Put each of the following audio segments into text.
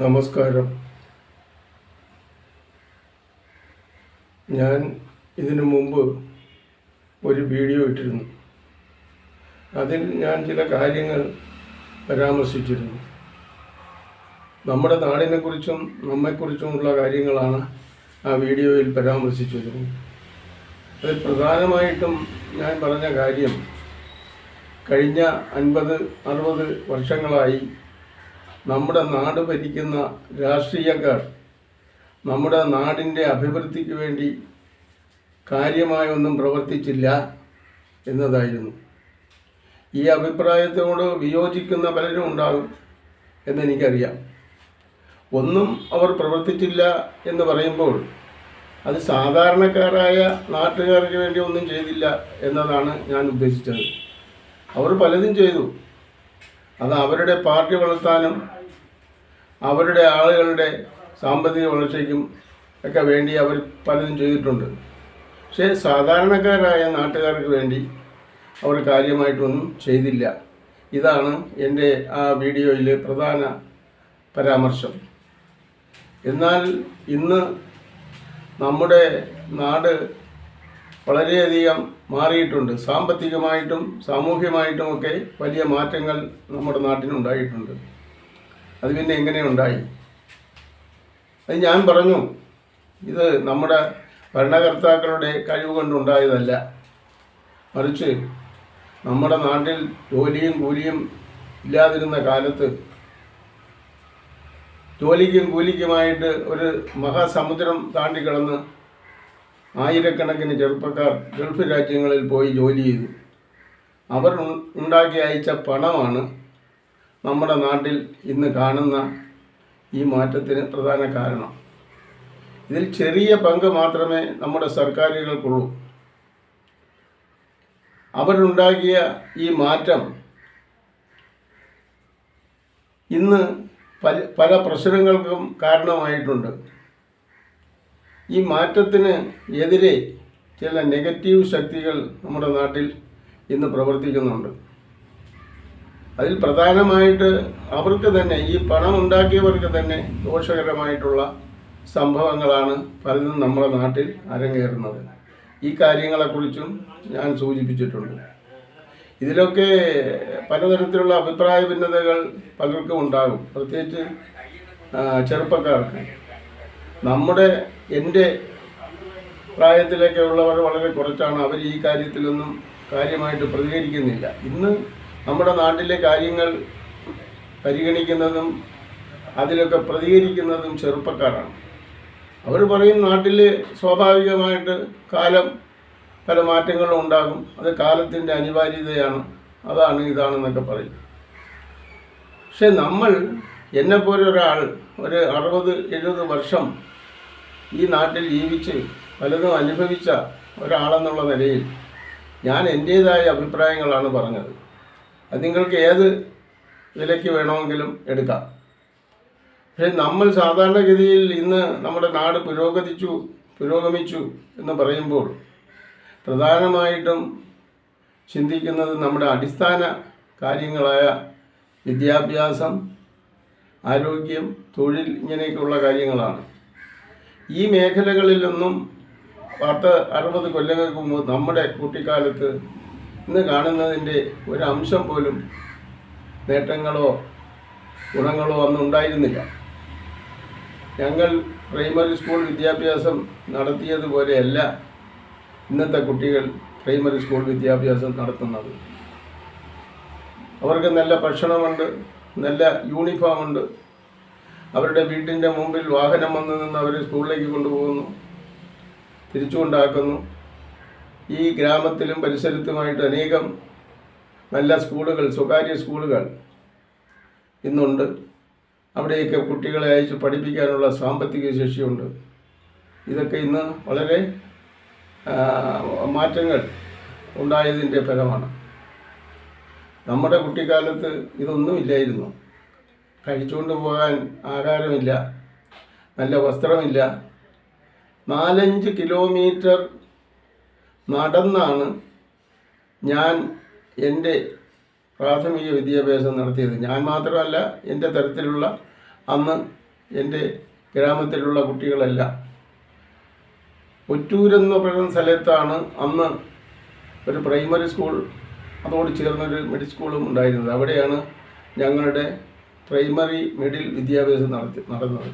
നമസ്കാരം. ഞാൻ ഇതിനു മുമ്പ് ഒരു വീഡിയോ ഇട്ടിരുന്നു. അതിൽ ഞാൻ ചില കാര്യങ്ങൾ പരാമർശിച്ചിരുന്നു. നമ്മുടെ നാടിനെക്കുറിച്ചും നമ്മെക്കുറിച്ചുമുള്ള കാര്യങ്ങളാണ് ആ വീഡിയോയിൽ പരാമർശിച്ചിരുന്നത്. അതിൽ പ്രധാനമായിട്ടും ഞാൻ പറഞ്ഞ കാര്യം, കഴിഞ്ഞ 50-60 വർഷങ്ങളായി നമ്മുടെ നാട് ഭരിക്കുന്ന രാഷ്ട്രീയക്കാർ നമ്മുടെ നാടിൻ്റെ അഭിവൃദ്ധിക്ക് വേണ്ടി കാര്യമായൊന്നും പ്രവർത്തിച്ചില്ല എന്നതായിരുന്നു. ഈ അഭിപ്രായത്തോട് വിയോജിക്കുന്ന പലരും ഉണ്ടാകും എന്നെനിക്കറിയാം. ഒന്നും അവർ പ്രവർത്തിച്ചില്ല എന്ന് പറയുമ്പോൾ അത് സാധാരണക്കാരായ നാട്ടുകാർക്ക് വേണ്ടി ഒന്നും ചെയ്തില്ല എന്നതാണ് ഞാൻ ഉദ്ദേശിച്ചത്. അവർ പലതും ചെയ്തു. അത് അവരുടെ പാർട്ടി വളർത്താനും അവരുടെ ആളുകളുടെ സാമ്പത്തിക വളർച്ചയ്ക്കും ഒക്കെ വേണ്ടി അവർ പലതും ചെയ്തിട്ടുണ്ട്. പക്ഷേ സാധാരണക്കാരായ നാട്ടുകാർക്ക് വേണ്ടി അവർ കാര്യമായിട്ടൊന്നും ചെയ്തില്ല. ഇതാണ് എൻ്റെ ആ വീഡിയോയിലെ പ്രധാന പരാമർശം. എന്നാൽ ഇന്ന് നമ്മുടെ നാട് വളരെയധികം മാറിയിട്ടുണ്ട്. സാമ്പത്തികമായിട്ടും സാമൂഹ്യമായിട്ടുമൊക്കെ വലിയ മാറ്റങ്ങൾ നമ്മുടെ നാട്ടിനുണ്ടായിട്ടുണ്ട്. അത് പിന്നെ എങ്ങനെ ഉണ്ടായി? അത് ഞാൻ പറഞ്ഞു, ഇത് നമ്മുടെ ഭരണകർത്താക്കളുടെ കഴിവ് കൊണ്ടുണ്ടായതല്ല. മറിച്ച് നമ്മുടെ നാട്ടിൽ ജോലിയും കൂലിയും ഇല്ലാതിരുന്ന കാലത്ത് ജോലിക്കും കൂലിക്കുമായിട്ട് ഒരു മഹാസമുദ്രം താണ്ടിക്കിടന്ന് ആയിരക്കണക്കിന് ചെറുപ്പക്കാർ ഗൾഫ് രാജ്യങ്ങളിൽ പോയി ജോലി ചെയ്തു. അവർ ഉണ്ടാക്കി അയച്ച പണമാണ് നമ്മുടെ നാട്ടിൽ ഇന്ന് കാണുന്ന ഈ മാറ്റത്തിന് പ്രധാന കാരണം. ഇതിൽ ചെറിയ പങ്ക് മാത്രമേ നമ്മുടെ സർക്കാരുകൾക്കുള്ളൂ. അവരുണ്ടാക്കിയ ഈ മാറ്റം ഇന്ന് പല പ്രശ്നങ്ങൾക്കും കാരണമായിട്ടുണ്ട്. ഈ മാറ്റത്തിന് എതിരെ ചില നെഗറ്റീവ് ശക്തികൾ നമ്മുടെ നാട്ടിൽ ഇന്ന് പ്രവർത്തിക്കുന്നുണ്ട്. അതിൽ പ്രധാനമായിട്ട് അവർക്ക് തന്നെ, ഈ പണം ഉണ്ടാക്കിയവർക്ക് തന്നെ ദോഷകരമായിട്ടുള്ള സംഭവങ്ങളാണ് പലതും നമ്മുടെ നാട്ടിൽ അരങ്ങേറുന്നത്. ഈ കാര്യങ്ങളെക്കുറിച്ചും ഞാൻ സൂചിപ്പിച്ചിട്ടുണ്ട്. ഇതിലൊക്കെ പലതരത്തിലുള്ള അഭിപ്രായ ഭിന്നതകൾ പലർക്കും ഉണ്ടാകും, പ്രത്യേകിച്ച് ചെറുപ്പക്കാർക്ക്. എൻ്റെ പ്രായത്തിലൊക്കെ ഉള്ളവർ വളരെ കുറച്ചാണ്. അവർ ഈ കാര്യത്തിലൊന്നും കാര്യമായിട്ട് പ്രതികരിക്കുന്നില്ല. ഇന്ന് നമ്മുടെ നാട്ടിലെ കാര്യങ്ങൾ പരിഗണിക്കുന്നതും അതിലൊക്കെ പ്രതികരിക്കുന്നതും ചെറുപ്പക്കാരാണ്. അവർ പറയും, നാട്ടിൽ സ്വാഭാവികമായിട്ട് പല മാറ്റങ്ങളും ഉണ്ടാകും, അത് കാലത്തിൻ്റെ അനിവാര്യതയാണ്, അതാണ് ഇതാണെന്നൊക്കെ പറയും. പക്ഷെ എന്നെപ്പോലെ ഒരാൾ ഒരു 60-70 വർഷം ഈ നാട്ടിൽ ജീവിച്ച് പലതും അനുഭവിച്ച ഒരാളെന്നുള്ള നിലയിൽ ഞാൻ എൻ്റേതായ അഭിപ്രായങ്ങളാണ് പറഞ്ഞത്. അത് നിങ്ങൾക്ക് ഏത് വിലയ്ക്ക് വേണമെങ്കിലും എടുക്കാം. പക്ഷേ നമ്മൾ സാധാരണഗതിയിൽ ഇന്ന് നമ്മുടെ നാട് പുരോഗമിച്ചു എന്ന് പറയുമ്പോൾ പ്രധാനമായിട്ടും ചിന്തിക്കുന്നത് നമ്മുടെ അടിസ്ഥാന കാര്യങ്ങളായ വിദ്യാഭ്യാസം, ആരോഗ്യം, തൊഴിൽ, ഇങ്ങനെയൊക്കെയുള്ള കാര്യങ്ങളാണ്. ഈ മേഖലകളിലൊന്നും 60 കൊല്ലങ്ങൾക്ക് മുമ്പ് നമ്മുടെ കുട്ടിക്കാലത്ത് ഇന്ന് കാണുന്നതിൻ്റെ ഒരംശം പോലും നേട്ടങ്ങളോ ഗുണങ്ങളോ അന്ന് ഉണ്ടായിരുന്നില്ല. ഞങ്ങൾ പ്രൈമറി സ്കൂൾ വിദ്യാഭ്യാസം നടത്തിയതുപോലെയല്ല ഇന്നത്തെ കുട്ടികൾ പ്രൈമറി സ്കൂൾ വിദ്യാഭ്യാസം നടത്തുന്നത്. അവർക്ക് നല്ല ഭക്ഷണമുണ്ട്, നല്ല യൂണിഫോമുണ്ട്, അവരുടെ വീട്ടിൻ്റെ മുമ്പിൽ വാഹനം വന്നു നിന്ന് അവരെ സ്കൂളിലേക്ക് കൊണ്ടുപോകുന്നു, തിരിച്ചു കൊണ്ടാക്കുന്നു. ഈ ഗ്രാമത്തിലും പരിസരത്തുമായിട്ട് അനേകം നല്ല സ്കൂളുകൾ, സ്വകാര്യ സ്കൂളുകൾ ഇന്നുണ്ട്. അവിടെയൊക്കെ കുട്ടികളെ അയച്ച് പഠിപ്പിക്കാനുള്ള സാമ്പത്തിക ശേഷിയുണ്ട്. ഇതൊക്കെ ഇന്ന് വളരെ മാറ്റങ്ങൾ ഉണ്ടായതിൻ്റെ ഫലമാണ്. നമ്മുടെ കുട്ടിക്കാലത്ത് ഇതൊന്നുമില്ലായിരുന്നു. കഴിച്ചുകൊണ്ട് പോകാൻ ആഹാരമില്ല, നല്ല വസ്ത്രമില്ല. 4-5 കിലോമീറ്റർ നടന്നാണ് ഞാൻ എൻ്റെ പ്രാഥമിക വിദ്യാഭ്യാസം നടത്തിയത്. ഞാൻ മാത്രമല്ല, എൻ്റെ തരത്തിലുള്ള അന്ന് എൻ്റെ ഗ്രാമത്തിലുള്ള കുട്ടികളെല്ലാം ഒറ്റൂരെന്ന് പറയുന്ന സ്ഥലത്താണ് അന്ന് ഒരു പ്രൈമറി സ്കൂൾ, അതോട് ചേർന്നൊരു മിഡിൽ സ്കൂളും ഉണ്ടായിരുന്നത്. അവിടെയാണ് ഞങ്ങളുടെ പ്രൈമറി മിഡിൽ വിദ്യാഭ്യാസം നടന്നത്.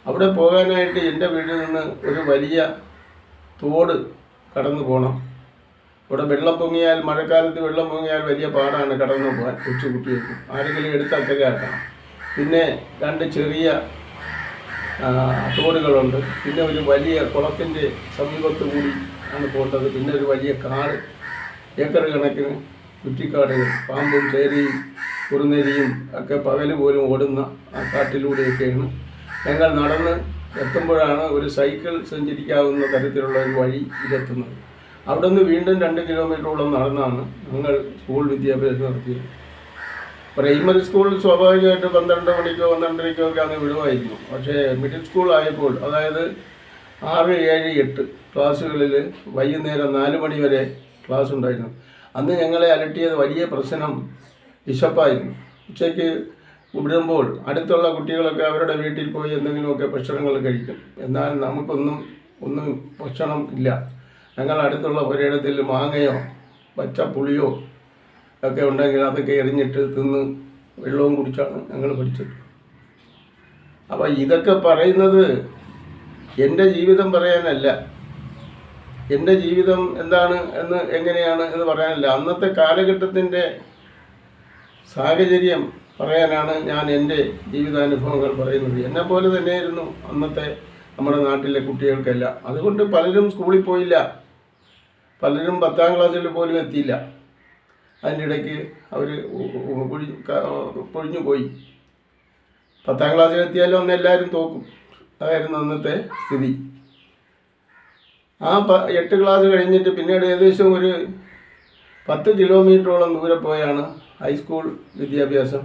അവിടെ പോകാനായിട്ട് എൻ്റെ വീട്ടിൽ നിന്ന് ഒരു വലിയ തോട് കടന്നു പോകണം. ഇവിടെ വെള്ളം പൊങ്ങിയാൽ, മഴക്കാലത്ത് വെള്ളം പൊങ്ങിയാൽ വലിയ പാടാണ് കടന്നു പോകാൻ കൊച്ചു കുട്ടികൾക്ക്. ആരെങ്കിലും എടുത്ത് അക്കരയാക്കണം. പിന്നെ 2 ചെറിയ തോടുകളുണ്ട്. പിന്നെ ഒരു വലിയ കുളത്തിൻ്റെ സമീപത്ത് കൂടി ആണ് പോകേണ്ടത്. പിന്നെ ഒരു വലിയ കാട്, ഏക്കർ കണക്കിന് കുറ്റിക്കാടുകൾ, പാമ്പും ചേരയും കുറുനരിയും ഒക്കെ പകൽ പോലും ഓടുന്ന ആ കാട്ടിലൂടെയൊക്കെയാണ് ഞങ്ങൾ നടന്ന് എത്തുമ്പോഴാണ് ഒരു സൈക്കിൾ സഞ്ചരിക്കാവുന്ന തരത്തിലുള്ള ഒരു വഴി ഇതെത്തുന്നത്. അവിടെ നിന്ന് വീണ്ടും 2 കിലോമീറ്ററോളം നടന്നാണ് ഞങ്ങൾ സ്കൂൾ വിദ്യാഭ്യാസം നടത്തിയത്. പ്രൈമറി സ്കൂൾ സ്വാഭാവികമായിട്ട് 12 മണിക്കോ 12:30 ഒക്കെ അന്ന് വിടുമായിരുന്നു. പക്ഷേ മിഡിൽ സ്കൂൾ ആയപ്പോൾ, അതായത് 6, 7, 8 ക്ലാസ്സുകളിൽ വൈകുന്നേരം 4 മണി വരെ ക്ലാസ് ഉണ്ടായിരുന്നു. അന്ന് ഞങ്ങളെ അലട്ടിയത് വലിയ പ്രശ്നം വിശപ്പായിരുന്നു. ഉച്ചയ്ക്ക് വിടുമ്പോൾ അടുത്തുള്ള കുട്ടികളൊക്കെ അവരുടെ വീട്ടിൽ പോയി എന്തെങ്കിലുമൊക്കെ ഭക്ഷണങ്ങൾ കഴിക്കും. എന്നാൽ നമുക്കൊന്നും ഭക്ഷണം ഇല്ല. ഞങ്ങൾ അടുത്തുള്ള ഒരിടത്തിൽ മാങ്ങയോ പച്ചപ്പുളിയോ ഒക്കെ ഉണ്ടെങ്കിൽ അതൊക്കെ എറിഞ്ഞിട്ട് തിന്ന് വെള്ളവും കുടിച്ചാണ് ഞങ്ങൾ പഠിച്ചത്. അപ്പോൾ ഇതൊക്കെ പറയുന്നത് എൻ്റെ ജീവിതം പറയാനല്ല, എൻ്റെ ജീവിതം എന്താണ് എങ്ങനെയാണ് എന്ന് പറയാനല്ല, അന്നത്തെ കാലഘട്ടത്തിൻ്റെ സാഹചര്യം പറയാനാണ് ഞാൻ എൻ്റെ ജീവിതാനുഭവങ്ങൾ പറയുന്നത്. എന്നെപ്പോലെ തന്നെയായിരുന്നു അന്നത്തെ നമ്മുടെ നാട്ടിലെ കുട്ടികൾക്കെല്ലാം. അതുകൊണ്ട് പലരും സ്കൂളിൽ പോയില്ല, പലരും 10ാം ക്ലാസ്സിൽ പോലും എത്തിയില്ല. അതിൻ്റെ ഇടയ്ക്ക് അവർ പൊഴിഞ്ഞു പോയി. 10ാം ക്ലാസ്സിൽ എത്തിയാലും അന്ന് എല്ലാവരും തോക്കും. അതായിരുന്നു അന്നത്തെ സ്ഥിതി. ആ 8 ക്ലാസ് കഴിഞ്ഞിട്ട് പിന്നീട് ഏകദേശം ഒരു 10 കിലോമീറ്ററോളം ദൂരെ പോയാണ് ഹൈസ്കൂൾ വിദ്യാഭ്യാസം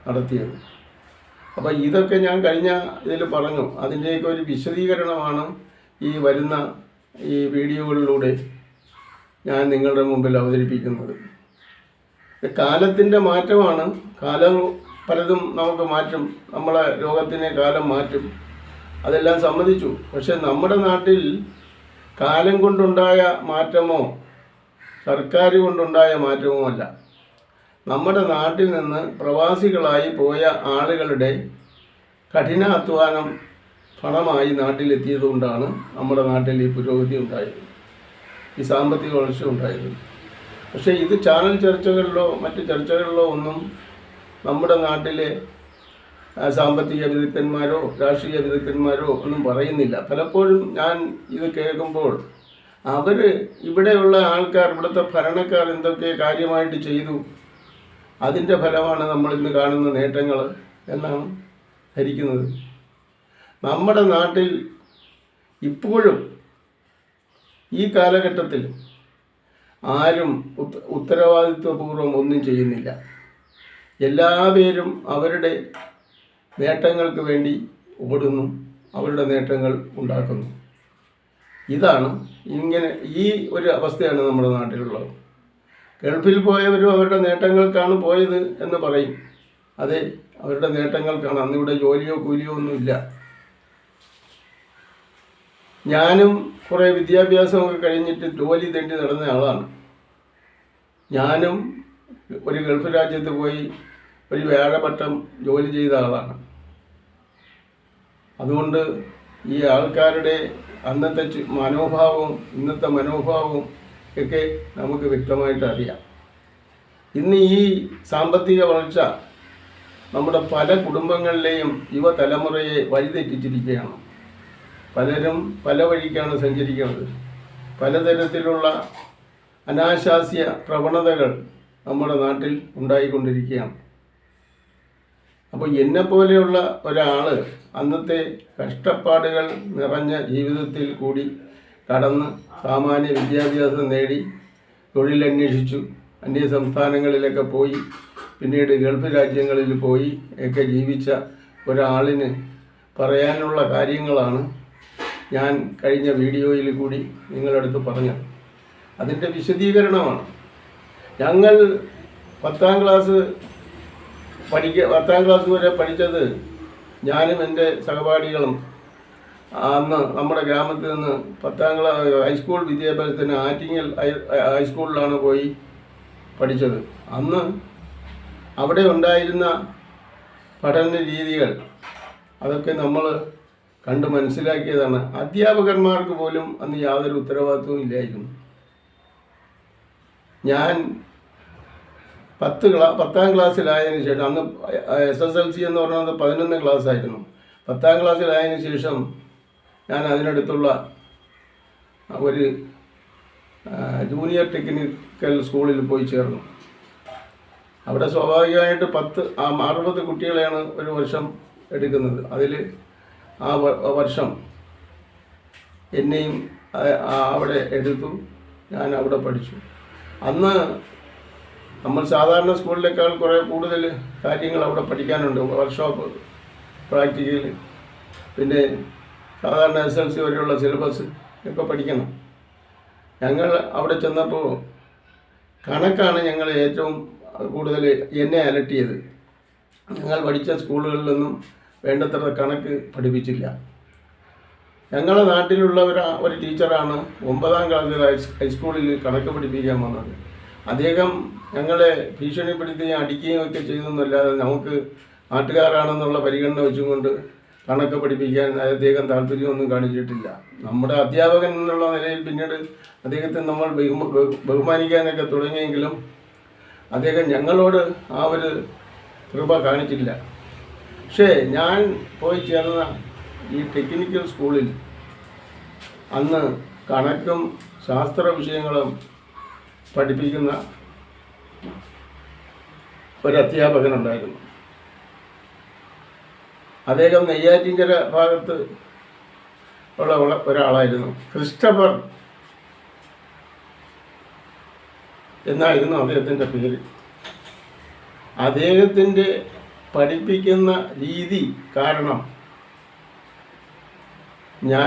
നടത്തിയത്. അപ്പോൾ ഇതൊക്കെ ഞാൻ കഴിഞ്ഞ ഇതിൽ പറഞ്ഞു. അതിൻ്റെയൊക്കെ ഒരു വിശദീകരണമാണ് ഈ വരുന്ന ഈ വീഡിയോകളിലൂടെ ഞാൻ നിങ്ങളുടെ മുമ്പിൽ അവതരിപ്പിക്കുന്നത്. കാലത്തിൻ്റെ മാറ്റമാണ്. കാലം പലതും നമുക്ക് മാറ്റും, നമ്മളെ ലോകത്തിനെ കാലം മാറ്റും, അതെല്ലാം സമ്മതിച്ചു. പക്ഷെ നമ്മുടെ നാട്ടിൽ കാലം കൊണ്ടുണ്ടായ മാറ്റമോ സർക്കാർ കൊണ്ടുണ്ടായ മാറ്റമോ അല്ല. നമ്മുടെ നാട്ടിൽ നിന്ന് പ്രവാസികളായി പോയ ആളുകളുടെ കഠിനാധ്വാനം പണമായി നാട്ടിലെത്തിയതുകൊണ്ടാണ് നമ്മുടെ നാട്ടിൽ ഈ പുരോഗതി ഉണ്ടായത്, ഈ സാമ്പത്തിക വളർച്ച ഉണ്ടായത്. പക്ഷേ ഇത് ചാനൽ ചർച്ചകളിലോ മറ്റ് ചർച്ചകളിലോ ഒന്നും നമ്മുടെ നാട്ടിലെ സാമ്പത്തിക വിദഗ്ധന്മാരോ രാഷ്ട്രീയ വിദഗ്ധന്മാരോ ഒന്നും പറയുന്നില്ല. പലപ്പോഴും ഞാൻ ഇത് കേൾക്കുമ്പോൾ ഇവിടെയുള്ള ആൾക്കാർ, ഇവിടുത്തെ ഭരണക്കാർ എന്തൊക്കെ കാര്യമായിട്ട് ചെയ്തു, അതിൻ്റെ ഫലമാണ് നമ്മളിന്ന് കാണുന്ന നേട്ടങ്ങൾ എന്നാണ് ധരിക്കുന്നത്. നമ്മുടെ നാട്ടിൽ ഇപ്പോഴും ഈ കാലഘട്ടത്തിൽ ആരും ഉത്തരവാദിത്വപൂർവ്വം ഒന്നും ചെയ്യുന്നില്ല. എല്ലാവരും അവരുടെ നേട്ടങ്ങൾക്ക് വേണ്ടി ഓടുന്നു, അവരുടെ നേട്ടങ്ങൾ ഉണ്ടാക്കുന്നു. ഇതാണ് ഈ ഒരു അവസ്ഥയാണ് നമ്മുടെ നാട്ടിലുള്ളത്. ഗൾഫിൽ പോയവരും അവരുടെ നേട്ടങ്ങൾക്കാണ് പോയത് എന്ന് പറയും. അതെ, അവരുടെ നേട്ടങ്ങൾക്കാണ്. അന്നിവിടെ ജോലിയോ കൂലിയോ ഒന്നുമില്ല. ഞാനും കുറേ വിദ്യാഭ്യാസമൊക്കെ കഴിഞ്ഞിട്ട് ജോലി തേടി നടന്ന ആളാണ്. ഞാനും ഒരു ഗൾഫ് രാജ്യത്ത് പോയി ഒരു വ്യാഴപട്ടം ജോലി ചെയ്ത ആളാണ്. അതുകൊണ്ട് ഈ ആൾക്കാരുടെ അന്നത്തെ മനോഭാവവും ഇന്നത്തെ മനോഭാവവും ഒക്കെ നമുക്ക് വ്യക്തമായിട്ട് അറിയാം. ഇന്ന് ഈ സാമ്പത്തിക വളർച്ച നമ്മുടെ പല കുടുംബങ്ങളിലെയും യുവതലമുറയെ വഴിതെറ്റിച്ചിരിക്കുകയാണ്. പലരും പല വഴിക്കാണ് സഞ്ചരിക്കുന്നത്. പലതരത്തിലുള്ള അനാശാസ്യ പ്രവണതകൾ നമ്മുടെ നാട്ടിൽ ഉണ്ടായിക്കൊണ്ടിരിക്കുകയാണ്. അപ്പോൾ എന്നെപ്പോലെയുള്ള ഒരാൾ അന്നത്തെ കഷ്ടപ്പാടുകൾ നിറഞ്ഞ ജീവിതത്തിൽ കൂടി കടന്ന് സാമാന്യ വിദ്യാഭ്യാസം നേടി തൊഴിലന്വേഷിച്ചു, അന്യ സംസ്ഥാനങ്ങളിലൊക്കെ പോയി, പിന്നീട് ഗൾഫ് രാജ്യങ്ങളിൽ പോയി ഒക്കെ ജീവിച്ച ഒരാളിന് പറയാനുള്ള കാര്യങ്ങളാണ് ഞാൻ കഴിഞ്ഞ വീഡിയോയിൽ കൂടി നിങ്ങളടുത്ത് പറഞ്ഞത്. അതിൻ്റെ വിശദീകരണമാണ്. ഞങ്ങൾ 10ാം ക്ലാസ് വരെ പഠിച്ചത് ഞാനും എൻ്റെ സഹപാഠികളും അന്ന് നമ്മുടെ ഗ്രാമത്തിൽ നിന്ന് 10ാം ക്ലാസ് ഹൈസ്കൂൾ വിദ്യാഭ്യാസത്തിന് ആറ്റിങ്ങൽ ഹൈസ്കൂളിലാണ് പോയി പഠിച്ചത്. അന്ന് അവിടെ ഉണ്ടായിരുന്ന പഠന രീതികൾ അതൊക്കെ നമ്മൾ കണ്ട് മനസ്സിലാക്കിയതാണ്. അധ്യാപകന്മാർക്ക് പോലും അന്ന് യാതൊരു ഉത്തരവാദിത്വവും ഇല്ലായിരുന്നു. ഞാൻ 10ാം ക്ലാസ്സിലായതിനു ശേഷം, അന്ന് SSLC എന്ന് പറയുന്നത് 11 ക്ലാസ് ആയിരുന്നു. 10ാം ക്ലാസ്സിലായതിനു ശേഷം ഞാൻ അതിനടുത്തുള്ള ഒരു ജൂനിയർ ടെക്നിക്കൽ സ്കൂളിൽ പോയി ചേർന്നു. അവിടെ സ്വാഭാവികമായിട്ട് 60 കുട്ടികളെയാണ് ഒരു വർഷം എടുക്കുന്നത്. അതിൽ ആ വർഷം എന്നെയും അവിടെ എടുത്തു. ഞാൻ അവിടെ പഠിച്ചു. അന്ന് നമ്മൾ സാധാരണ സ്കൂളിലേക്കാൾ കുറേ കൂടുതൽ കാര്യങ്ങൾ അവിടെ പഠിക്കാനുണ്ട്. വർക്ക്ഷോപ്പ്, പ്രാക്ടിക്കൽ, പിന്നെ സാധാരണ SLC വരെയുള്ള സിലബസ് ഒക്കെ പഠിക്കണം. ഞങ്ങൾ അവിടെ ചെന്നപ്പോൾ കണക്കാണ് ഞങ്ങൾ ഏറ്റവും കൂടുതൽ എന്നെ അലട്ടിയത്. ഞങ്ങൾ പഠിച്ച സ്കൂളുകളിലൊന്നും വേണ്ടത്ര കണക്ക് പഠിപ്പിച്ചില്ല. ഞങ്ങളുടെ നാട്ടിലുള്ള ഒരു ടീച്ചറാണ് 9ാം ക്ലാസ്സിൽ ഹൈസ്കൂളിൽ കണക്ക് പഠിപ്പിക്കാൻ വന്നത്. അദ്ദേഹം ഞങ്ങളെ ഭീഷണിപ്പെടുത്തുകയും അടിക്കുകയും ഒക്കെ ചെയ്യുന്നതല്ലാതെ നമുക്ക് നാട്ടുകാരാണെന്നുള്ള പരിഗണന വെച്ചുകൊണ്ട് കണക്ക് പഠിപ്പിക്കാൻ അദ്ദേഹം താല്പര്യമൊന്നും കാണിച്ചിട്ടില്ല. നമ്മുടെ അധ്യാപകൻ എന്നുള്ള നിലയിൽ പിന്നീട് അദ്ദേഹത്തെ നമ്മൾ ബഹുമാനിക്കാനൊക്കെ തുടങ്ങിയെങ്കിലും അദ്ദേഹം ഞങ്ങളോട് ആ ഒരു കൃപ കാണിച്ചില്ല. പക്ഷേ ഞാൻ പോയി ചേർന്ന ഈ ടെക്നിക്കൽ സ്കൂളിൽ അന്ന് കണക്കും ശാസ്ത്ര വിഷയങ്ങളും പഠിപ്പിക്കുന്ന ഒരു അധ്യാപകനുണ്ടായിരുന്നു. അദ്ദേഹം നെയ്യാറ്റിൻകര ഭാഗത്ത് ഉള്ള ഒരാളായിരുന്നു. ക്രിസ്റ്റഫർ എന്നായിരുന്നു അദ്ദേഹത്തിൻ്റെ പേര്. അദ്ദേഹത്തിൻ്റെ പഠിപ്പിക്കുന്ന രീതി കാരണം ഞാൻ